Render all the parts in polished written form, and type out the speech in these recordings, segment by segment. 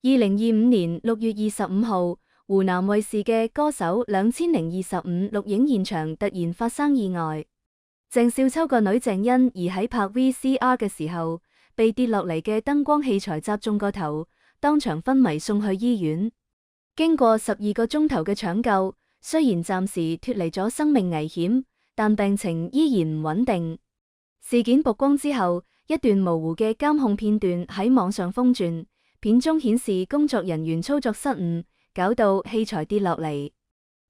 2025年6月25號，湖南衛視嘅歌手2025錄影現場突然發生意外。鄭少秋個女鄭欣宜喺拍 VCR 嘅時候，被跌落嚟嘅燈光器材砸中個頭，當場昏迷送去醫院。經過12個鐘頭嘅搶救，雖然暫時脫離咗生命危險，但病情依然唔穩定。事件曝光之後，一段模糊嘅監控片段喺網上瘋傳。片中顯示工作人員操作失誤，搞到器材跌落嚟。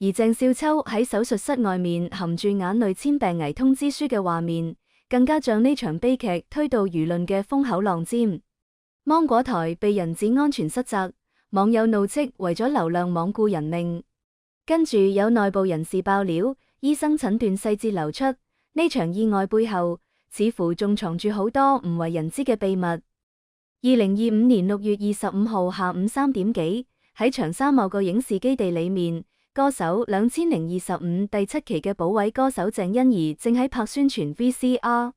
而鄭少秋喺手術室外面含住眼淚簽病危通知書嘅畫面，更加將呢場悲劇推到輿論嘅風口浪尖。芒果台被人指安全失責，網友怒斥為咗流量罔顧人命。跟住有內部人士爆料，醫生診斷細節流出，呢場意外背後似乎仲藏住好多唔為人知嘅秘密。2025年6月25號下午3點幾，喺長沙某個影視基地裏面，歌手2025第7期嘅保位歌手鄭欣宜正喺拍宣傳 VCR。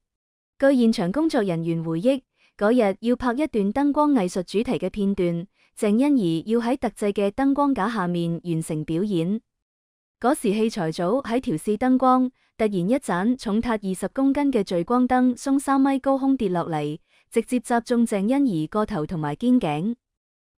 據現場工作人員回憶，嗰日要拍一段燈光藝術主題嘅片段，鄭欣宜要喺特製嘅燈光架下面完成表演。嗰時器材組喺調試燈光，突然一盞重達20公斤嘅聚光燈從3米高空跌落嚟，直接砸中鄭欣宜個頭同埋肩頸。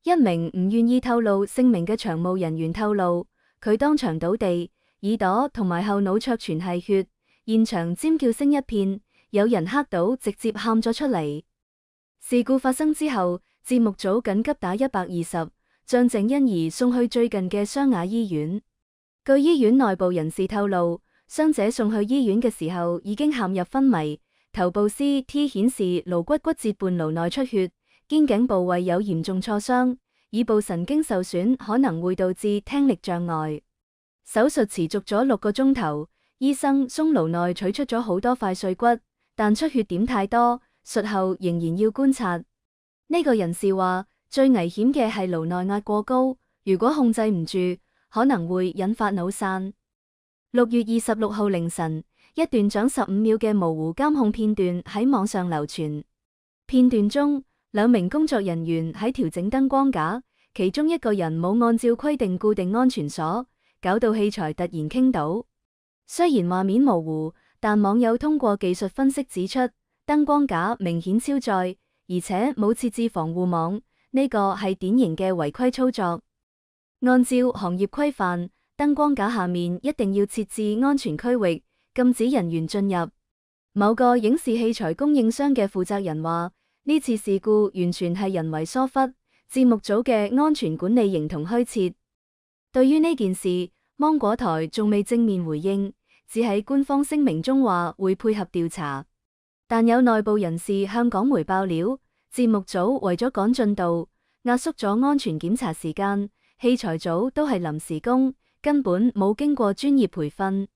一名唔願意透露姓名嘅場務人員透露，佢當場倒地，耳朵同埋後腦勺全係血，現場尖叫聲一片，有人嚇到直接喊咗出嚟。事故發生之後，節目組緊急打120，將鄭欣宜送去最近嘅湘雅醫院。據醫院內部人士透露，傷者送去醫院嘅時候已經陷入昏迷，頭部 CT 顯示顱骨骨折伴顱內出血，肩頸部位有嚴重挫傷，耳部神經受損可能會導致聽力障礙。手術持續咗6個鐘頭，醫生從顱內取出咗好多塊碎骨，但出血點太多，術後仍然要觀察。呢個人士話，最危險嘅係顱內壓過高，如果控制唔住，可能會引發腦散。6月26號凌晨，一段長15秒嘅模糊監控片段喺網上流傳。片段中，2名工作人員喺調整燈光架，其中一個人冇按照規定固定安全鎖，搞到器材突然傾倒。雖然畫面模糊，但網友通過技術分析指出，燈光架明顯超載，而且冇設置防護網，呢個係典型嘅違規操作。按照行業規範，燈光架下面一定要設置安全區域，禁止人員進入。某個影視器材供應商嘅負責人話，呢次事故完全係人為疏忽，節目組嘅安全管理形同虛設。對於呢件事，芒果台仲未正面回應，只喺官方聲明中話會配合調查。但有內部人士向港媒爆料，節目組為咗趕進度，壓縮咗安全檢查時間。器材組都係臨時工，根本冇經過專業培訓。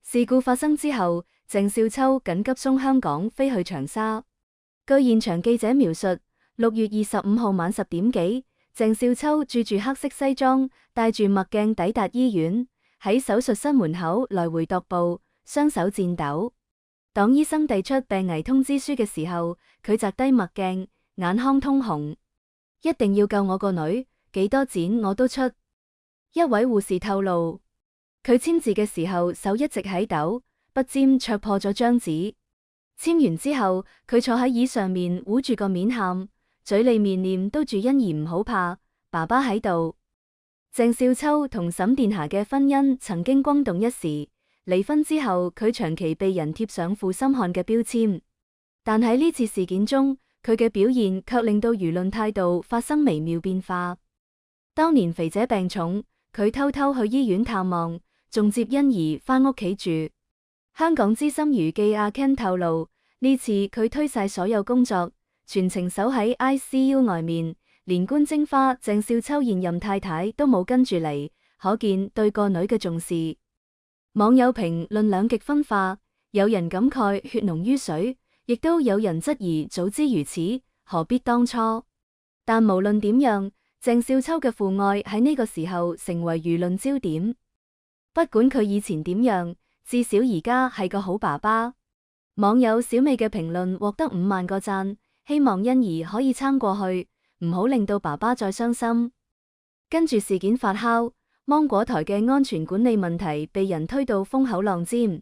事故發生之後，鄭少秋緊急送香港飛去長沙。據現場記者描述，6月25號晚10點幾，鄭少秋着住黑色西裝，戴住墨鏡抵達醫院，喺手術室門口來回踱步，雙手顫抖。當醫生遞出病危通知書嘅時候，佢摘低墨鏡，眼眶通紅，一定要救我個女。幾多錢我都出。一位護士透露，佢簽字嘅時候手一直喺抖，筆尖戳破咗張紙。簽完之後，佢坐喺椅上面捂住個面喊，嘴裏面念都住欣宜唔好怕，爸爸喺度。鄭少秋同沈殿霞嘅婚姻曾經轟動一時，離婚之後佢長期被人貼上負心漢嘅標籤，但喺呢次事件中，佢嘅表現卻令到輿論態度發生微妙變化。當年肥姐病重，佢偷偷去醫院探望，仲接欣宜返屋企住。香港資深娛記阿 Ken 透露，呢次佢推晒所有工作，全程守喺 ICU 外面，連冠貞花鄭少秋現任太太都冇跟住嚟，可見對個女嘅重視。網友評論兩極分化，有人感慨血濃於水，亦都有人質疑早知如此，何必當初。但無論點樣，鄭少秋嘅父愛喺呢個時候成為輿論焦點。不管佢以前點樣，至少而家係個好爸爸。網友小美嘅評論獲得5萬個讚，希望欣宜可以撐過去，唔好令到爸爸再傷心。跟住事件發酵，芒果台嘅安全管理問題被人推到風口浪尖。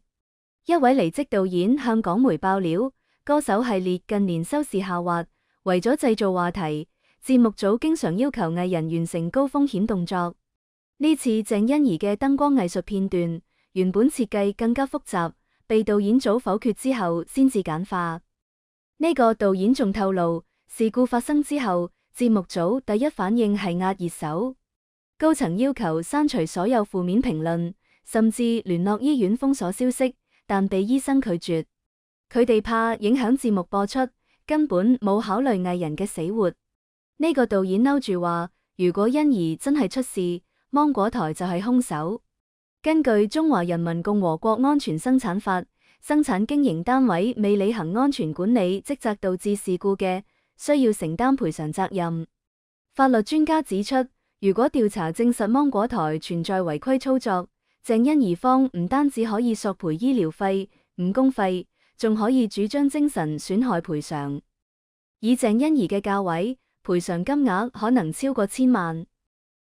一位離職導演向港媒爆料，歌手系列近年收視下滑，為咗製造話題，節目組經常要求藝人完成高風險動作。呢次鄭欣宜嘅燈光藝術片段，原本設計更加複雜，被導演組否決之後先至簡化。呢個導演仲透露，事故發生之後，節目組第一反應係壓熱搜，高層要求刪除所有負面評論，甚至聯絡醫院封鎖消息，但被醫生拒絕。佢哋怕影響節目播出，根本冇考慮藝人嘅死活。呢個導演嬲住話，如果欣宜真係出事，芒果台就係兇手。根據《中華人民共和國安全生產法》，生產經營單位未履行安全管理職責導致事故嘅，需要承擔賠償責任。法律專家指出，如果調查證實芒果台存在違規操作，鄭欣宜方唔單止可以索賠醫療費、誤工費，仲可以主張精神損害賠償。以鄭欣宜嘅價位，賠償金額可能超過1000萬。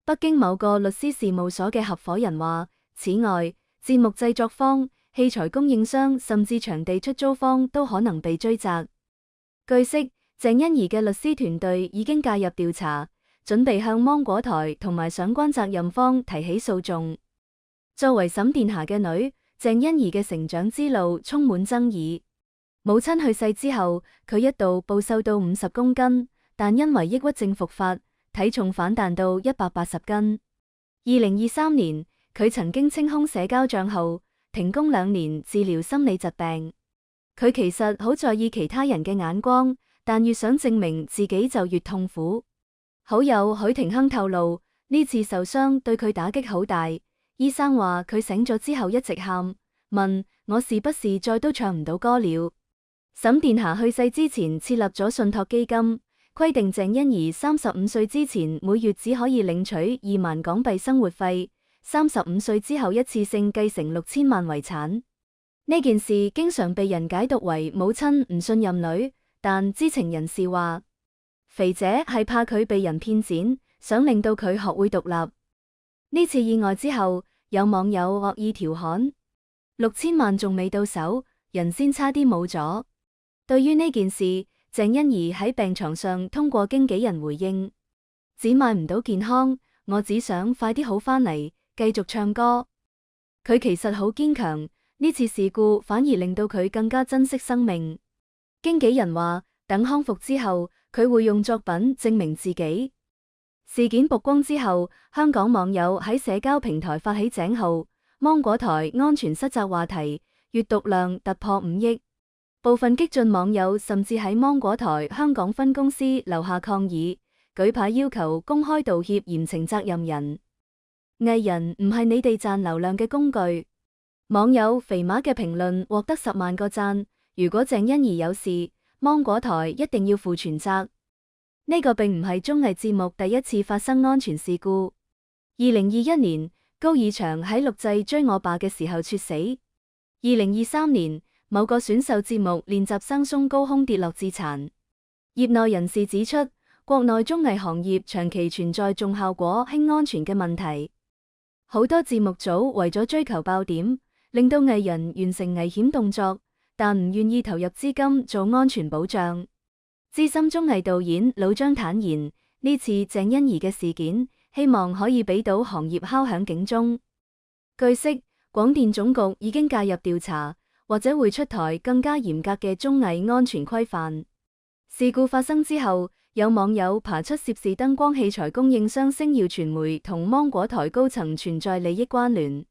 北京某個律師事務所嘅合夥人話，此外，節目製作方、器材供應商甚至場地出租方都可能被追責。據悉，鄭欣宜嘅律師團隊已經介入調查，準備向芒果台同埋相關責任方提起訴訟。作為沈殿霞嘅女，鄭欣宜嘅成長之路充滿爭議。母親去世之後，佢一度暴瘦到50公斤，但因為抑鬱症復發，體重反彈到180斤。2023年，佢曾經清空社交賬號，停工2年治療心理疾病。佢其實好在意其他人嘅眼光，但越想證明自己就越痛苦。好友許廷鏗透露，呢次受傷對佢打擊好大。醫生話佢醒咗之後一直喊，問我是不是再都唱唔到歌了。沈殿霞去世之前設立咗信託基金，規定鄭欣宜35歲之前每月只可以領取2萬港幣生活費，35歲之後一次性繼承6000萬遺產。呢件事經常被人解讀為母親唔信任女，但知情人士話，肥姐係怕佢被人騙錢，想令到佢學會獨立。呢次意外之後，有網友惡意調侃，6000萬仲未到手，人先差啲冇咗。對於呢件事，鄭欣宜喺病床上通過經紀人回應，只買唔到健康，我只想快啲好返嚟，繼續唱歌。佢其實好堅強，呢次事故反而令到佢更加珍惜生命。經紀人話，等康復之後，佢會用作品證明自己。事件曝光之後，香港網友喺社交平台發起井號，芒果台安全失責話題，閱讀量突破5億。部分激進網友甚至喺芒果台香港分公司樓下抗議，舉牌要求公開道歉，嚴懲責任人。藝人唔係你哋賺流量嘅工具。網友肥馬嘅評論獲得10萬個讚。如果鄭欣宜有事，芒果台一定要負全責。呢個並唔係綜藝節目第一次發生安全事故。2021年，高以翔喺錄製《追我吧》嘅時候猝死。2023年，某個選秀節目練習生鬆高空跌落致殘。業內人士指出，國內綜藝行業長期存在重效果輕安全嘅問題。好多節目組為咗追求爆點，令到藝人完成危險動作，但唔願意投入資金做安全保障。資深綜藝導演老張坦言，呢次鄭欣宜嘅事件，希望可以俾到行業敲響警鐘。據悉，廣電總局已經介入調查，或者會出台更加嚴格嘅綜藝安全規範。事故發生之後，有網友爬出涉事燈光器材供應商星耀傳媒同芒果台高層存在利益關聯。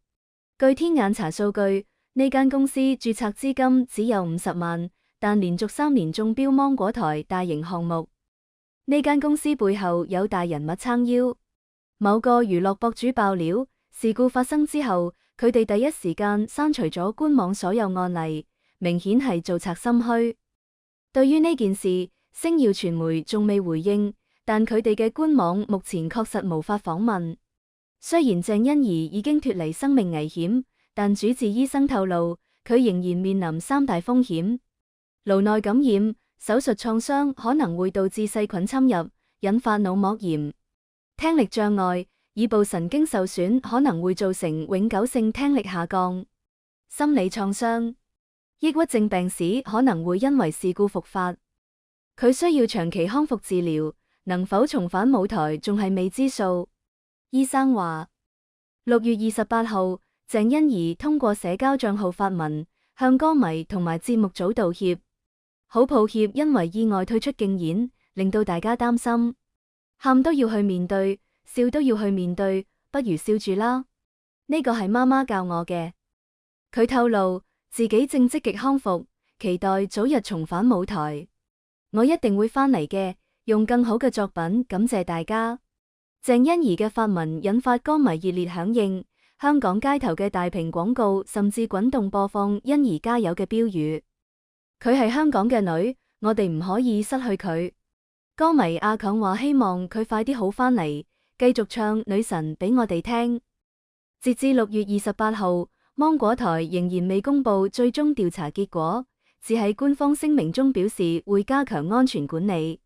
據天眼查數據，呢間公司註冊資金只有50萬。但連續3年中標芒果台大型項目，呢間公司背後有大人物撐腰。某個娛樂博主爆料，事故發生之後，佢哋第一時間刪除咗官網所有案例，明顯係做賊心虛。對於呢件事，星耀傳媒仲未回應，但佢哋嘅官網目前確實無法訪問。雖然鄭欣宜已經脫離生命危險，但主治醫生透露，佢仍然面臨3大風險。顱內感染、手術創傷可能會導致細菌侵入，引發腦膜炎、聽力障礙，耳部神經受損可能會造成永久性聽力下降。心理創傷，抑鬱症病史可能會因為事故復發，佢需要長期康復治療，能否重返舞台仲係未知數。醫生話，6月28號，鄭欣宜通過社交賬號發文，向歌迷同埋節目組道歉。好抱歉，因為意外退出競演，令到大家擔心。喊都要去面對，笑都要去面對，不如笑住啦。呢個係媽媽教我嘅。佢透露自己正積極康復，期待早日重返舞台。我一定會返嚟嘅，用更好嘅作品感謝大家。鄭欣宜嘅發文引發歌迷熱烈響應，香港街頭嘅大屏廣告甚至滾動播放欣宜加油嘅標語。佢係香港嘅女，我哋唔可以失去佢。歌迷阿強話希望佢快啲好返嚟，繼續唱女神俾我哋聽。截至6月28號，芒果台仍然未公布最終調查結果，只喺官方聲明中表示會加強安全管理。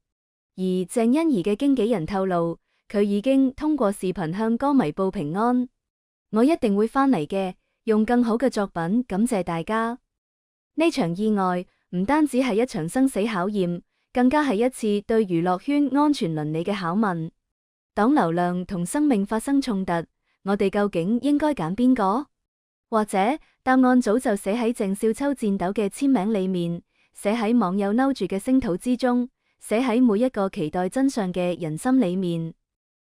而鄭欣宜嘅經紀人透露，佢已經通過視頻向歌迷報平安。我一定會返嚟嘅，用更好嘅作品感謝大家。呢場意外唔單止係一場生死考驗，更加係一次對娛樂圈安全倫理嘅拷問。當流量同生命發生衝突，我哋究竟應該揀邊個？或者答案早就寫喺鄭少秋顫抖嘅簽名裏面，寫喺網友嬲住嘅聲討之中，寫喺每一個期待真相嘅人心裏面。